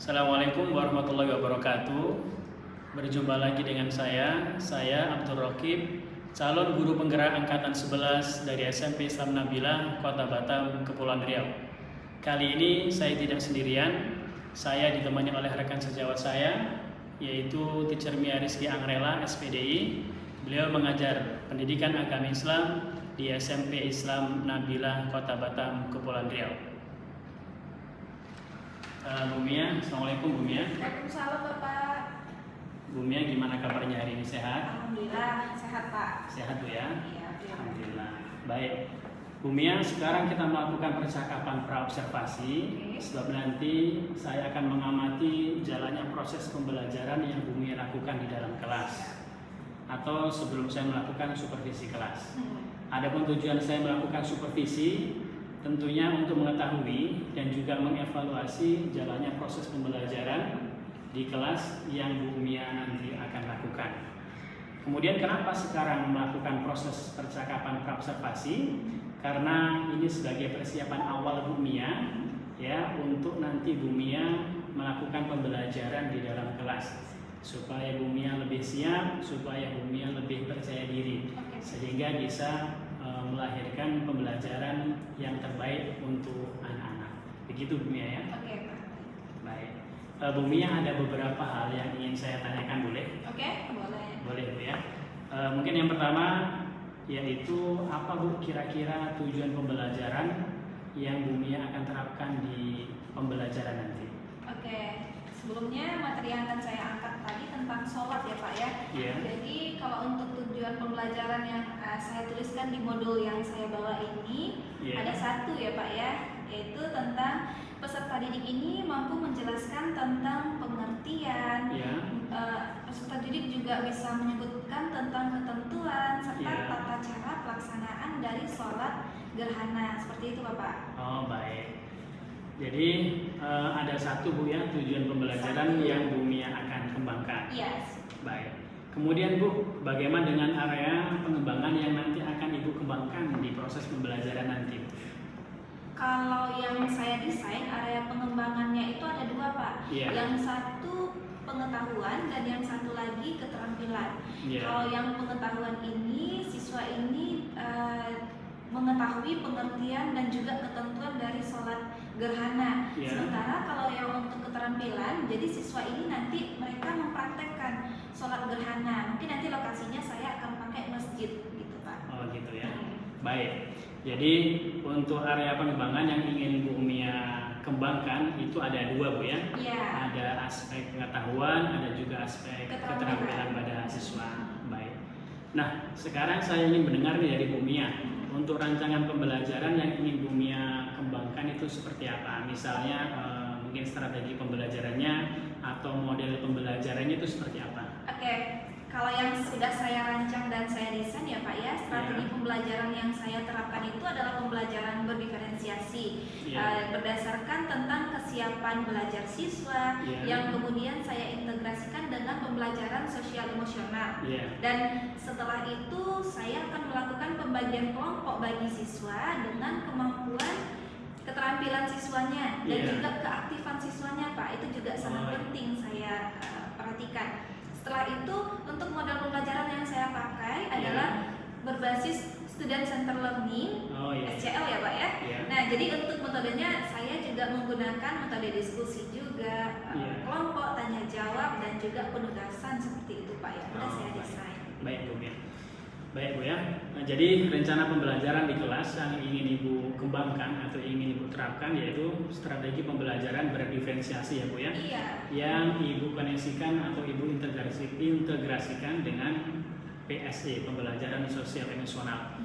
Assalamualaikum warahmatullahi wabarakatuh. Berjumpa lagi dengan saya Abdul Rokib, calon guru penggerak angkatan 11 dari SMP Islam Nabilah, Kota Batam, Kepulauan Riau. Kali ini saya tidak sendirian, saya ditemani oleh rekan sejawat saya, yaitu Teacher Mia Rizky Angrela, SPDI. Beliau mengajar pendidikan agama Islam di SMP Islam Nabilah, Kota Batam, Kepulauan Riau. Bu Mia, Assalamualaikum Bu Mia. Waalaikumsalam Bapak. Bu Mia, gimana kabarnya hari ini, sehat? Alhamdulillah sehat Pak. Sehat Bu ya? Iya. Alhamdulillah. Baik Bu Mia, sekarang kita melakukan percakapan praobservasi. Sebab nanti saya akan mengamati jalannya proses pembelajaran yang Bu Mia lakukan di dalam kelas, atau sebelum saya melakukan supervisi kelas. Adapun tujuan saya melakukan supervisi tentunya untuk mengetahui dan juga mengevaluasi jalannya proses pembelajaran di kelas yang Bu Mia nanti akan lakukan. Kemudian kenapa sekarang melakukan proses percakapan praobservasi? Karena ini sebagai persiapan awal Bu Mia ya, untuk nanti Bu Mia melakukan pembelajaran di dalam kelas, supaya Bu Mia lebih siap, supaya Bu Mia lebih percaya diri, sehingga bisa melahirkan pembelajaran yang terbaik untuk anak-anak. Begitu Bu Mia ya? Oke Pak. Baik. Bu Mia, ada beberapa hal yang ingin saya tanyakan, boleh? Oke, boleh. Boleh Bu ya. Mungkin yang pertama yaitu apa Bu kira-kira tujuan pembelajaran yang Bu Mia akan terapkan di pembelajaran nanti? Oke. Sebelumnya materi yang akan saya angkat tadi tentang sholat ya Pak ya. Iya. Jadi kalau untuk tujuan pembelajaran yang saya tuliskan di modul yang saya bawa ini, Iya. ada satu ya Pak ya, yaitu tentang peserta didik ini mampu menjelaskan tentang pengertian. Iya. Peserta didik juga bisa menyebutkan tentang ketentuan serta Iya. tata cara pelaksanaan dari sholat gerhana. Seperti itu Bapak. Oh baik. Jadi ada satu Bu ya tujuan pembelajaran yang Bu Mia akan kembangkan. Yes. Baik. Kemudian Bu, bagaimana dengan area pengembangan yang nanti akan Ibu kembangkan di proses pembelajaran nanti? Kalau yang saya desain area pengembangannya itu ada dua Pak. Iya. Yang satu pengetahuan dan yang satu lagi keterampilan. Iya. Kalau yang pengetahuan ini siswa ini mengetahui pengertian dan juga ketentuan dari sholat gerhana. Iya. Sementara kalau yang untuk keterampilan, jadi siswa ini nanti mereka mempraktekkan sholat gerhana. Mungkin nanti lokasinya saya akan pakai masjid gitu Pak. Oh gitu ya. Baik. Jadi untuk area pengembangan yang ingin Bu Mia kembangkan itu ada dua Bu ya. Iya. Ada aspek pengetahuan, ada juga aspek keterampilan pada siswa. Baik. Nah, sekarang saya ingin mendengar nih dari Bu Mia. Untuk rancangan pembelajaran yang ingin Bu Mia kembangkan itu seperti apa? Misalnya mungkin strategi pembelajarannya atau model pembelajarannya itu seperti apa? Oke, kalau yang sudah saya rancang dan saya desain ya Pak ya, strategi pembelajaran yang saya terapkan itu adalah pembelajaran berdiferensiasi, berdasarkan tentang kesiapan belajar siswa, yang kemudian saya integrasikan dengan pembelajaran sosial emosional. Dan setelah itu saya akan melakukan pembagian kelompok bagi siswa dengan kemampuan keterampilan siswanya dan juga keaktifan siswanya Pak, itu juga sangat penting saya perhatikan. Setelah itu untuk model pembelajaran yang saya pakai adalah berbasis student center learning, SCL ya Pak ya. Nah jadi untuk metodenya saya juga menggunakan metode diskusi juga, kelompok, tanya jawab dan juga penugasan seperti itu Pak ya. Sudah saya desain. Baik Bu ya. Baik Bu ya. Nah, jadi rencana pembelajaran di kelas yang ingin Ibu kembangkan atau ingin Ibu terapkan yaitu strategi pembelajaran berdiferensiasi ya Bu ya. Iya. Yang Ibu koneksikan atau Ibu integrasikan dengan PSE, pembelajaran sosial emosional,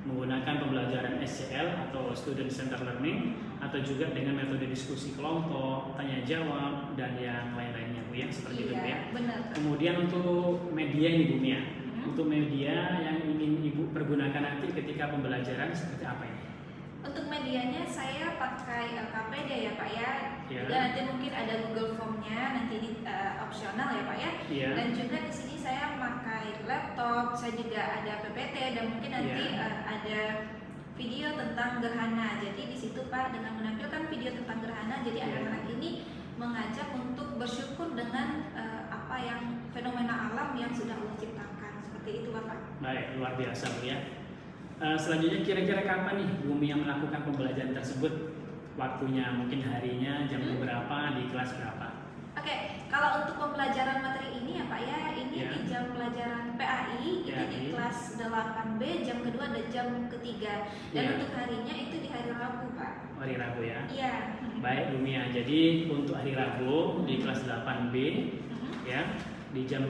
menggunakan pembelajaran SCL atau Student Center Learning, atau juga dengan metode diskusi kelompok, tanya jawab dan yang lain-lainnya Bu ya, seperti itu Bu ya. Benar. Kemudian untuk media ini Bu Mia, untuk media yang ingin Ibu pergunakan nanti ketika pembelajaran seperti apa ini? Untuk medianya saya pakai LKPD ya Pak ya. Juga nanti mungkin ada Google Form-nya, nanti ini opsional ya Pak ya. Dan juga di sini saya pakai laptop, saya juga ada PPT dan mungkin nanti ada video tentang gerhana. Jadi di situ Pak dengan menampilkan video tentang gerhana, jadi anak-anak ini mengajak untuk fenomena alam yang sudah Allah ciptakan. Seperti itu Bapak. Baik, luar biasa Bu ya. Selanjutnya kira-kira kapan nih Bu Mia melakukan pembelajaran tersebut? Waktunya, mungkin harinya, jam berapa, di kelas berapa? Oke, kalau untuk pembelajaran materi ini ya Pak ya, ini Ya. di jam pelajaran PAI, itu di kelas 8B, jam kedua dan jam ketiga. Dan Ya. untuk harinya itu di hari Rabu Pak. Hari Rabu ya. Iya. Baik Bu Mia, jadi untuk hari Rabu di kelas 8B ya, di jam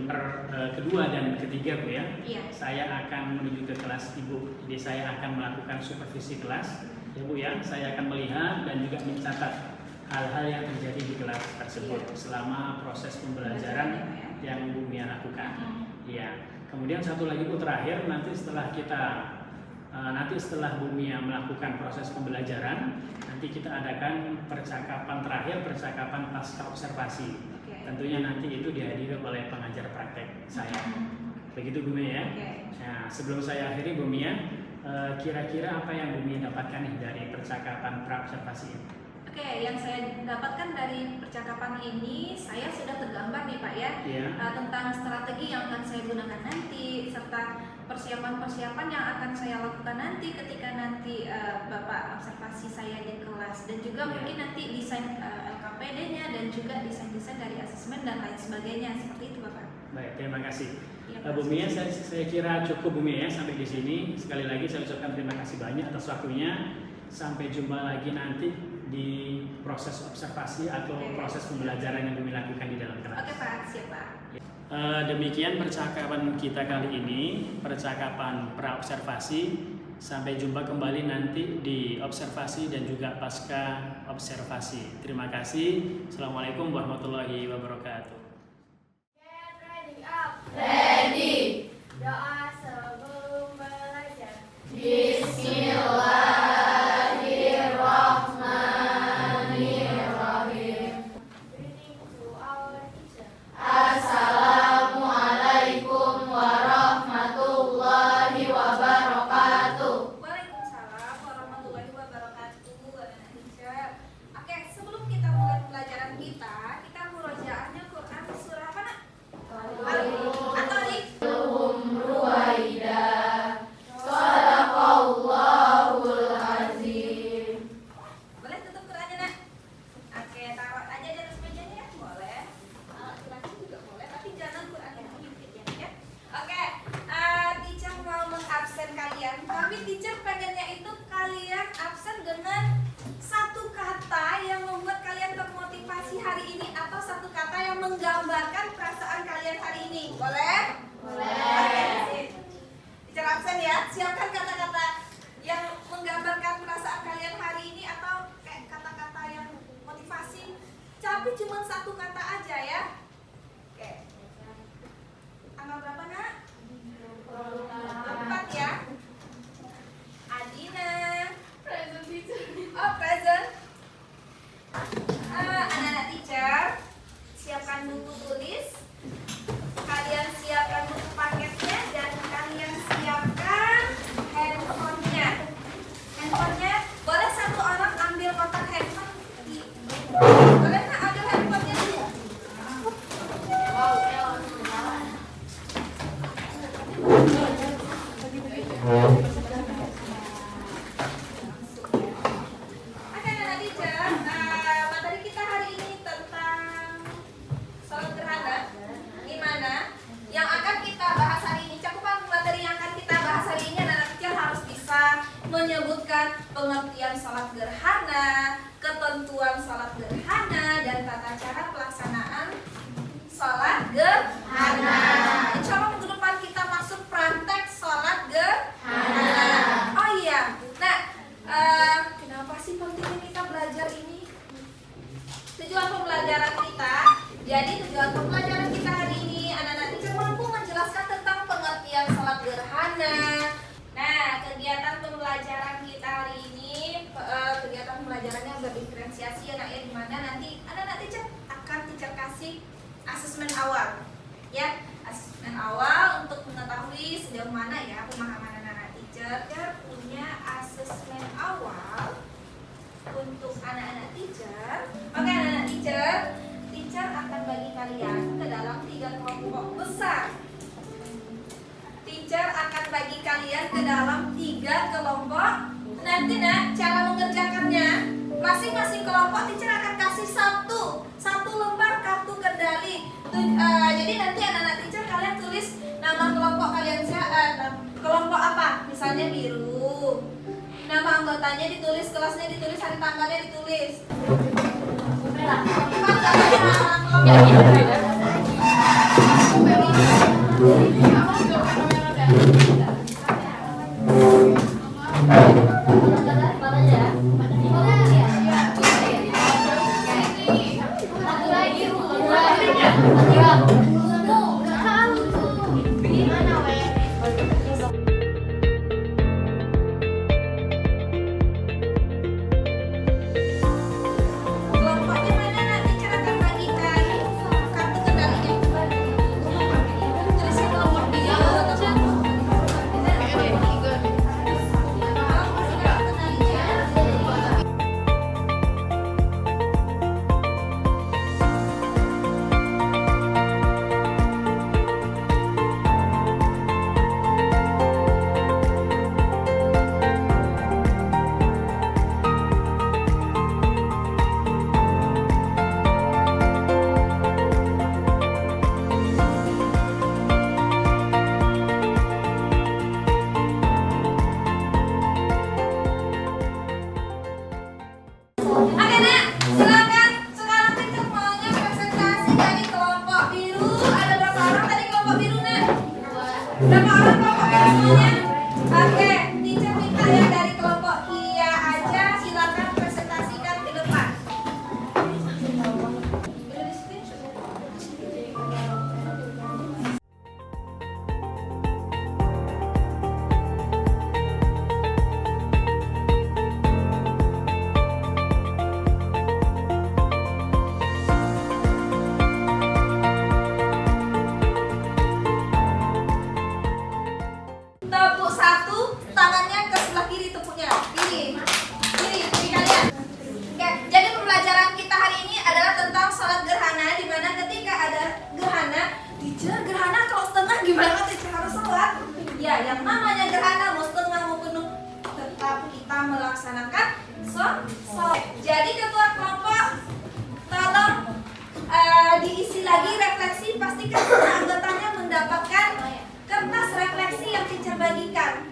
kedua dan ketiga Bu ya, Iya. saya akan menuju ke kelas Ibu. Jadi saya akan melakukan supervisi kelas ya Bu ya. Saya akan melihat dan juga mencatat hal-hal yang terjadi di kelas tersebut selama proses pembelajaran yang Bu Mia lakukan. Iya. Kemudian satu lagi Bu, terakhir nanti setelah Bu Mia melakukan proses pembelajaran, nanti kita adakan percakapan terakhir, percakapan pasca observasi. Tentunya nanti itu dihadiri oleh pengajar praktek saya. Begitu Bu Mia ya. Nah, sebelum saya akhiri Bu Mia, kira-kira apa yang Bu Mia dapatkan nih dari percakapan pra-observasi ini? Oke, yang saya dapatkan dari percakapan ini, saya sudah tergambar nih Pak ya, tentang strategi yang akan saya gunakan nanti, serta persiapan-persiapan yang akan saya lakukan nanti ketika nanti Bapak observasi saya di kelas, dan juga mungkin nanti desain LKPD-nya dan juga desain-desain dari asesmen dan lain sebagainya, seperti itu Bapak. Baik, terima kasih. Ya, Bu Mia, saya kira cukup Bu Mia ya sampai di sini. Sekali lagi saya ucapkan terima kasih banyak atas waktunya. Sampai jumpa lagi nanti di proses observasi atau proses pembelajaran yang kami lakukan di dalam kelas. Oke Pak, siap Pak. Demikian percakapan kita kali ini, percakapan pra-observasi. Sampai jumpa kembali nanti di observasi dan juga pasca observasi. Terima kasih. Assalamualaikum warahmatullahi wabarakatuh. Get ready up. Ready. Doa sebelum belajar. Bismillahirrahmanirrahim. Greeting to our teacher. Assalamualaikum warahmatullahi wabarakatuh. Waalaikumsalam warahmatullahi wabarakatuh. Anak teacher. Oke, sebelum kita mulai pelajaran kita murojaahnya Quran surah apa nak? Atau di Ruwaida. Sadaqallahul azim. boleh tutup Qurannya nak? Oke, taruh aja di atas mejanya ya, boleh. Laki-laki juga boleh, tapi jangan Qurannya dihimpit ya. Oke, teacher mau mengabsen kalian, tapi teacher pengennya itu kalian absen dengan satu kata yang membuat kalian termotivasi hari ini, atau satu kata yang menggambarkan perasaan kalian hari ini. Boleh? Oke, teacher absen ya. Siapkan kata-kata yang menggambarkan perasaan kalian hari ini, atau kayak kata-kata yang motivasi, tapi cuma satu kata aja ya. Oke. Tanggal berapa nak? 4 ya. Adina. Present teacher. Oh, present. Anak-anak teacher, siapkan buku tulis. Kalian siapkan buku paketnya dan kalian siapkan handphonenya. Handphonenya, boleh satu orang ambil kotak handphone. Boleh nggak ambil handphonenya dulu? Oke, anak teacher, materi kita hari ini tentang sholat gerhana. Gimana? Yang akan kita bahas hari ini, cakupan materi yang akan kita bahas hari ini, anak teacher harus bisa menyebutkan pengertian sholat gerhana, ketentuan sholat gerhana, dan tata cara pelaksanaan sholat gerhana. Insya Allah minggu depan kita masuk praktek sholat gerhana. Oh iya, nah kenapa sih pentingnya kita belajar ini? Tujuan pembelajaran kita, jadi tujuan pembelajaran kita hari ini anak-anak teacher mampu menjelaskan tentang pengertian sholat gerhana. Nah, kegiatan pembelajaran kita hari ini, kegiatan pembelajarannya berdiferensiasi ya nak ya, dimana nanti anak-anak teacher akan teacher kasih asesmen awal, ya, asesmen awal untuk mengetahui sejauh mana ya pemahaman anak-anak teacher. Punya asesmen awal untuk anak-anak teacher. Oke, anak-anak teacher akan bagi kalian ke dalam 3 kelompok ke dalam 3 kelompok. Nanti nak cara mengerjakannya, masing-masing kelompok teacher akan kasih satu lembar kartu kendali. Jadi nanti anak-anak teacher kalian tulis nama kelompok kalian kelompok apa? Misalnya biru. Nama anggotanya ditulis, kelasnya ditulis, hari tanggalnya ditulis. Kelompoknya mana nanti cara akan bagikan kartu kendalinya. Tulisnya kelompok biru atau Oke nak, silakan. Sekarang teacher maunya presentasi dari kelompok biru. Ada berapa orang tadi kelompok biru nak? Berapa orang kelompok biru semuanya? Oke, teacher minta ya dari kelompok Kia aja. Silakan presentasikan ke depan. Udah di screenshot? Tepuk satu, tangannya ke sebelah kiri tepuknya. Kiri kalian. Oke, jadi pembelajaran kita hari ini adalah tentang sholat gerhana, di mana ketika ada gerhana, teacher gerhana kalau setengah gimana teacher harus sholat? Ya, yang namanya gerhana mau setengah mau penuh, tetap kita melaksanakan sholat. Jadi ketua kelompok, tolong diisi lagi refleksi, pastikan semua anggotanya mendapatkan kertas refleksi yang teacher bagikan.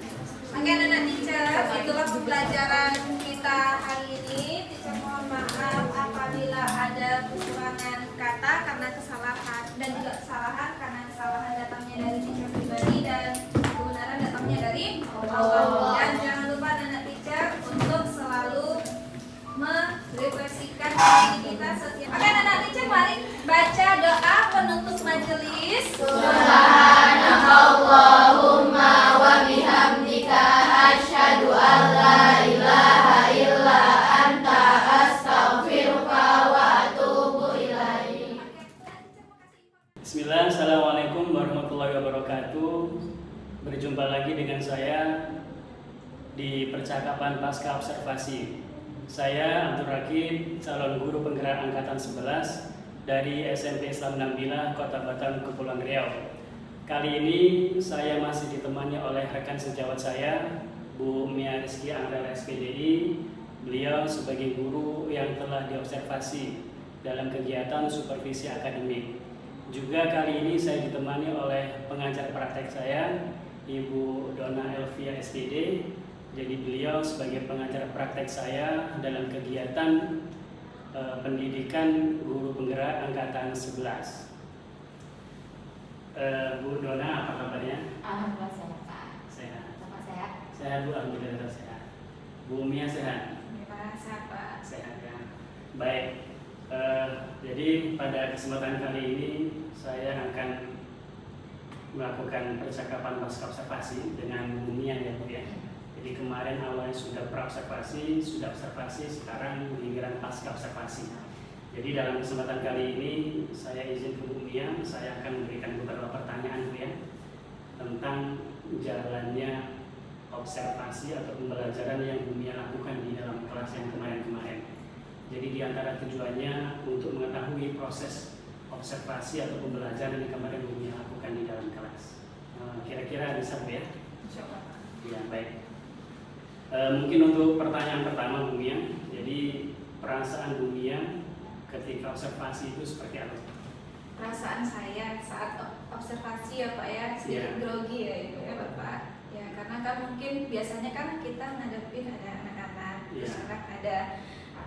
Oke anak teacher, itulah pembelajaran kita hari ini. Teacher mohon maaf apabila ada kekurangan kata karena kesalahan dan juga kesalahan karena kesalahan datangnya dari teacher pribadi dan kebenaran datangnya dari Allah. Dan jangan lupa anak teacher untuk selalu merefleksikan diri kita setiap. Oke anak teacher, mari baca doa penutup majelis. Subhanakallahumma wa bihamdika asyhadu an la ilaha illa anta astaghfiruka wa atubu ilaik. Bismillah, Assalamualaikum warahmatullahi wabarakatuh. Berjumpa lagi dengan saya di percakapan pasca observasi. Saya Abdul Rakib, calon guru penggerak angkatan 11 dari SMP Islam Nabila, Kota Batam, Kepulauan Riau. Kali ini saya masih ditemani oleh rekan sejawat saya, Bu Mia Rizky Anggrel SPDI. Beliau sebagai guru yang telah diobservasi dalam kegiatan supervisi akademik. Juga kali ini saya ditemani oleh pengajar praktek saya, Ibu Dona Elvia SPD. Jadi beliau sebagai pengajar praktek saya dalam kegiatan pendidikan guru penggerak angkatan 11. Bu Dona, apa kabarnya? Alhamdulillah sehat, Pak. Sehat. Bapak sehat? Sehat Bu, alhamdulillah sehat. Bu Mia sehat? Sahabat. Sehat ya. Baik. Jadi pada kesempatan kali ini saya akan melakukan percakapan pasca observasi dengan Bu Mia ya Bu ya. Jadi kemarin awalnya sudah pra-observasi, sudah observasi, sekarang giliran pasca observasi. Jadi dalam kesempatan kali ini saya izin ke Bu Mia, saya akan memberikan beberapa pertanyaan Bu ya tentang jalannya observasi atau pembelajaran yang Bu Mia lakukan di dalam kelas yang kemarin-kemarin. Jadi di antara tujuannya untuk mengetahui proses observasi atau pembelajaran yang kemarin Bu Mia lakukan di dalam kelas. Kira-kira bisa Bu ya? Ya, baik. Mungkin untuk pertanyaan pertama Bu Mia, jadi perasaan Bu Mia ketika observasi itu seperti apa? Perasaan saya saat observasi ya Pak ya, sedikit grogi ya itu ya Bapak. Ya karena kan mungkin biasanya kan kita ngadepin ada anak-anak, terus sekarang ada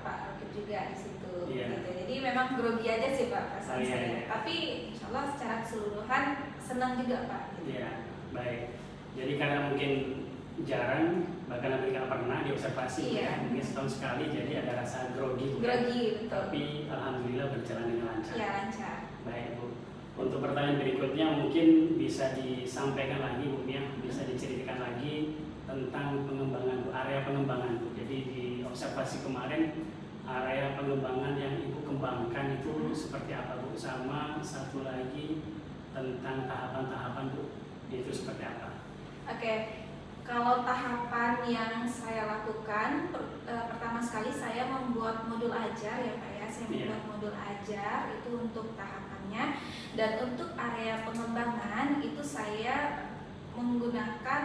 Pak Rokib juga di situ. Gitu. Jadi memang grogi aja sih Pak perasaan saya. Tapi insya Allah secara keseluruhan senang juga Pak. Iya, baik. Jadi karena mungkin jarang, bahkan hampir nggak pernah diobservasi, mungkin setahun sekali, jadi ada rasa grogi. Grogi, betul. Tapi alhamdulillah berjalan dengan lancar. Iya lancar. Baik Bu. Untuk pertanyaan berikutnya mungkin bisa disampaikan lagi Bu Mia, bisa diceritakan lagi tentang pengembangan Bu, area pengembangan Bu. Jadi di observasi kemarin area pengembangan yang Ibu kembangkan itu seperti apa Bu? Sama satu lagi tentang tahapan-tahapan Bu, itu seperti apa? Oke. Kalau tahapan yang saya lakukan, pertama sekali saya membuat modul ajar ya Pak ya. Saya membuat modul ajar itu untuk tahapannya, dan untuk area pengembangan itu saya menggunakan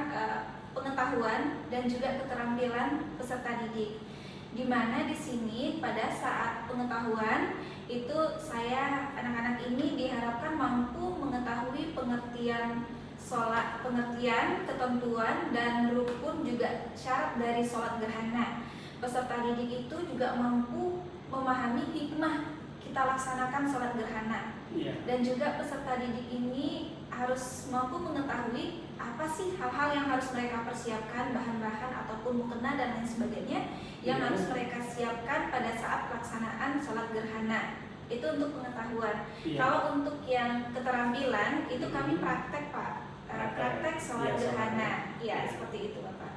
pengetahuan dan juga keterampilan peserta didik. Di mana di sini pada saat pengetahuan itu saya anak-anak ini diharapkan mampu mengetahui pengertian sholat, pengertian, ketentuan, dan rukun juga syarat dari sholat gerhana. Peserta didik itu juga mampu memahami hikmah kita laksanakan sholat gerhana. Dan juga peserta didik ini harus mampu mengetahui apa sih hal-hal yang harus mereka persiapkan, bahan-bahan ataupun mukena dan lain sebagainya yang harus mereka siapkan pada saat pelaksanaan sholat gerhana. Itu untuk pengetahuan. Kalau untuk yang keterampilan itu kami praktek Pak. Praktek sholat gerhana, ya seperti itu Bapak.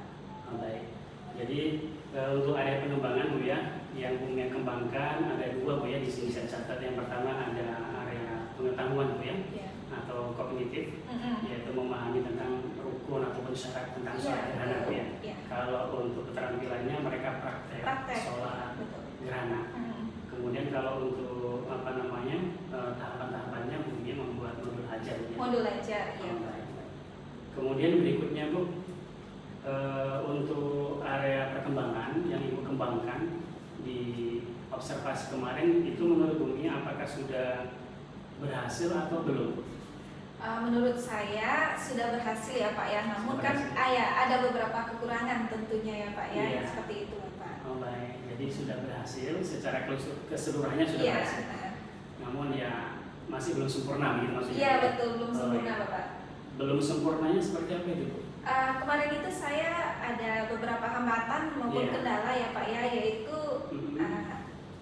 Baik. Jadi untuk area pengembangan Bu ya, yang Bu Mia kembangkan ada dua Bu ya di sini saya catat. Yang pertama ada area pengetahuan Bu ya, atau kognitif, yaitu memahami tentang rukun ataupun syarat tentang sholat gerhana Bu ya. Kalau untuk keterampilannya mereka praktek sholat gerhana. Kemudian kalau untuk tahapan-tahapannya Bu Mia membuat modul ajar Bu ya. Modul ajar, ya. Kemudian berikutnya Bu, untuk area perkembangan yang Ibu kembangkan di observasi kemarin itu menurut Bu Mia apakah sudah berhasil atau belum? Menurut saya sudah berhasil ya Pak ya, namun kan ada beberapa kekurangan tentunya ya Pak ya, seperti itu Pak. Oh baik, jadi sudah berhasil secara keseluruhannya sudah berhasil. Namun ya masih belum sempurna gitu maksudnya. Iya betul, belum sempurna Bapak. Belum sempurnanya seperti apa itu Bu? Kemarin itu saya ada beberapa hambatan maupun kendala ya Pak ya, yaitu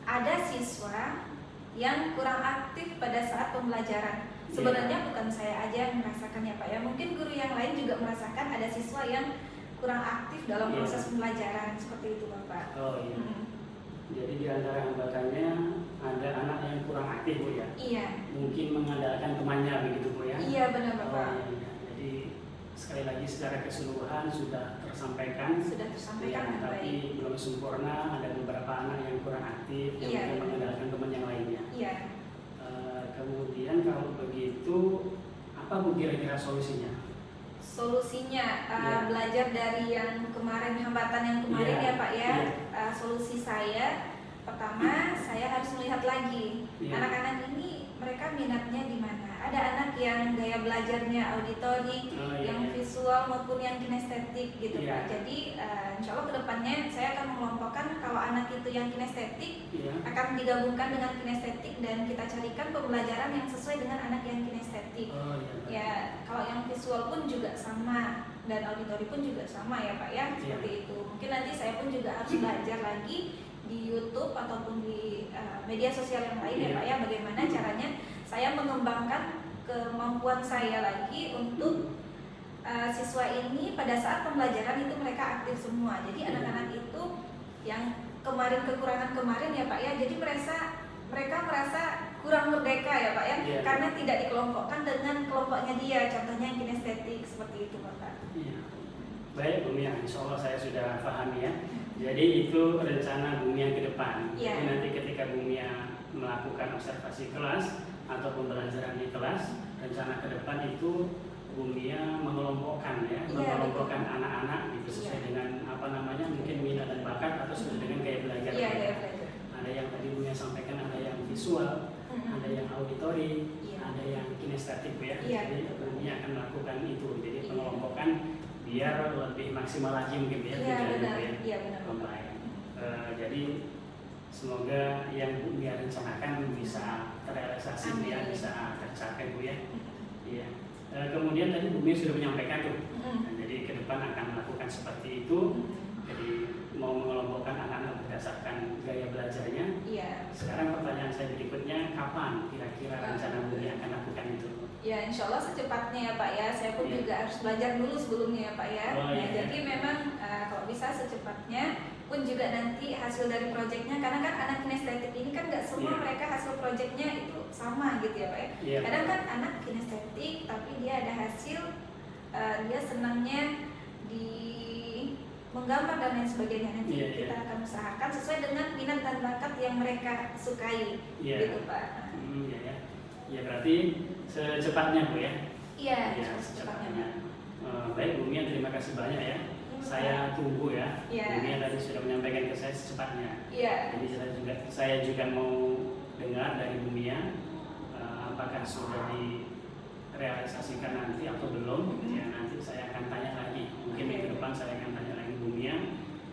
ada siswa yang kurang aktif pada saat pembelajaran. Sebenarnya bukan saya aja yang merasakan ya Pak ya, mungkin guru yang lain juga merasakan ada siswa yang kurang aktif dalam proses pembelajaran, seperti itu Bapak. Oh iya. Jadi di antara hambatannya ada anak yang kurang aktif Bu ya? Iya. Mungkin mengandalkan temannya begitu Bu ya? Iya benar Bapak. Jadi sekali lagi secara keseluruhan sudah tersampaikan. Sudah tersampaikan dengan tapi baik. belum sempurna, ada beberapa anak yang kurang aktif, yang mengandalkan teman yang lainnya. Iya. Kemudian kalau begitu, apa Bu kira-kira solusinya? Solusinya belajar dari yang kemarin, hambatan yang kemarin ya Pak ya. Solusi saya pertama, saya harus melihat lagi anak-anak ini mereka minatnya di mana. Ada anak yang gaya belajarnya auditori, yang visual maupun yang kinestetik gitu Pak. Jadi insya Allah kedepannya saya akan mengelompokkan kalau anak itu yang kinestetik akan digabungkan dengan kinestetik dan kita carikan pembelajaran yang sesuai dengan anak yang kinestetik. Ya kalau yang visual pun juga sama dan auditori pun juga sama ya Pak ya, seperti itu. Mungkin nanti saya pun juga harus belajar lagi di YouTube ataupun di media sosial yang lain ya Pak ya, bagaimana caranya saya mengembangkan kemampuan saya lagi untuk siswa ini pada saat pembelajaran itu mereka aktif semua. Jadi anak-anak itu yang kekurangan kemarin ya Pak ya, jadi mereka merasa kurang merdeka ya Pak ya, karena tidak dikelompokkan dengan kelompoknya dia, contohnya yang kinestetik seperti itu Bapak. Baik Bu Mia, insya Allah saya sudah paham ya. Jadi itu rencana Bu Mia ke depan. Jadi nanti ketika Bu Mia melakukan observasi kelas atau pembelajaran di kelas, rencana ke depan itu Bu Mia mengelompokkan ya, Iya, mengelompokkan anak-anak gitu sesuai Iya. dengan apa namanya mungkin minat dan bakat atau sesuai dengan gaya belajar. Iya, mereka. gaya belajar. Ada yang tadi Bu Mia sampaikan, ada yang visual, ada yang auditori, Iya. ada yang kinestetik Bu ya. Iya, Jadi betul. Bu Mia akan melakukan itu. Jadi Iya. pengelompokan biar lebih maksimal lagi mungkin ya. Iya, tujuannya, benar. Bu ya. Iya, benar. Baik. Jadi semoga yang Bu Mia rencanakan bisa terrealisasi Bu ya, Amin. bisa tercapai Bu ya. Iya. Kemudian tadi Bu Mia sudah menyampaikan tuh. Nah, jadi ke depan akan melakukan seperti itu. Jadi mau mengelompokkan anak-anak berdasarkan gaya belajarnya. Iya. Sekarang pertanyaan saya berikutnya, kapan kira-kira rencana Bu Mia akan lakukan itu? Ya, insya Allah secepatnya ya Pak ya. Saya pun Iya. juga harus belajar dulu sebelumnya ya Pak ya. Oh, Nah, iya. jadi memang kalau bisa secepatnya pun juga nanti hasil dari proyeknya, karena kan anak kinestetik ini kan nggak semua Iya. mereka hasil proyeknya itu sama gitu ya Pak ya. Iya. Kadang kan anak kinestetik tapi dia ada hasil, dia senangnya di menggambar dan lain sebagainya. Nanti Iya, kita iya. akan usahakan sesuai dengan minat dan bakat yang mereka sukai Iya. gitu Pak. Iya ya. Ya berarti secepatnya Bu ya. Iya, Iya, secepatnya. Baik Bu Mia, terima kasih banyak ya. Saya tunggu ya. Iya. Bu Mia tadi sudah menyampaikan ke saya secepatnya. Iya. Jadi saya juga mau dengar dari Bu Mia apakah sudah direalisasikan nanti atau belum. Ya nanti saya akan tanya lagi. Mungkin minggu depan saya akan tanya lagi Bu Mia.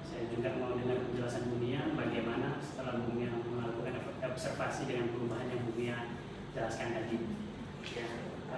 Saya juga mau dengar penjelasan Bu Mia bagaimana setelah Bu Mia melakukan observasi dengan perubahan yang Bu Mia jelaskan tadi. Ya.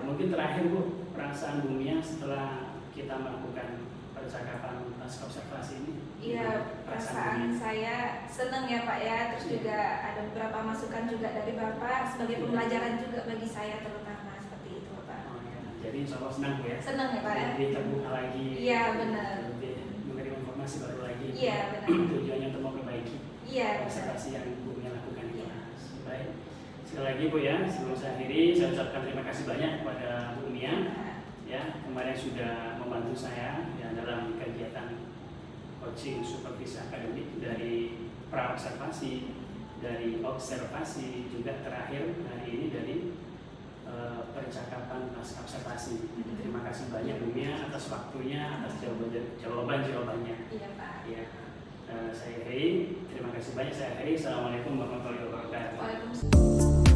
Mungkin terakhir Bu, perasaan Bu Mia setelah kita melakukan percakapan pasca observasi ini. Iya, perasaan saya senang ya Pak ya. Terus Iya. juga ada beberapa masukan juga dari Bapak sebagai Iya. pembelajaran juga bagi saya terutama seperti itu Pak. Oh, ya. Jadi insya Allah senang Bu ya. Senang ya Pak ya. Lebih terbuka lagi. Iya, benar. Lebih menerima informasi baru lagi. Iya, benar. Tujuannya untuk memperbaiki Iya, benar. observasi yang Bu Mia lakukan itu. Iya. Baik. Sekali lagi Bu ya, sebelum saya akhiri, saya ucapkan terima kasih banyak kepada Bu Mia ya kemarin sudah membantu saya ya, dalam kegiatan coaching supervisi akademik dari praobservasi, dari observasi, juga terakhir hari ini dari percakapan pasca observasi. Terima kasih banyak Bu Mia atas waktunya, atas jawabannya. Iya Pak. Ya, saya akhiri. Terima kasih banyak. Saya akhiri. Assalamualaikum warahmatullahi wabarakatuh. Waalaikumsalam.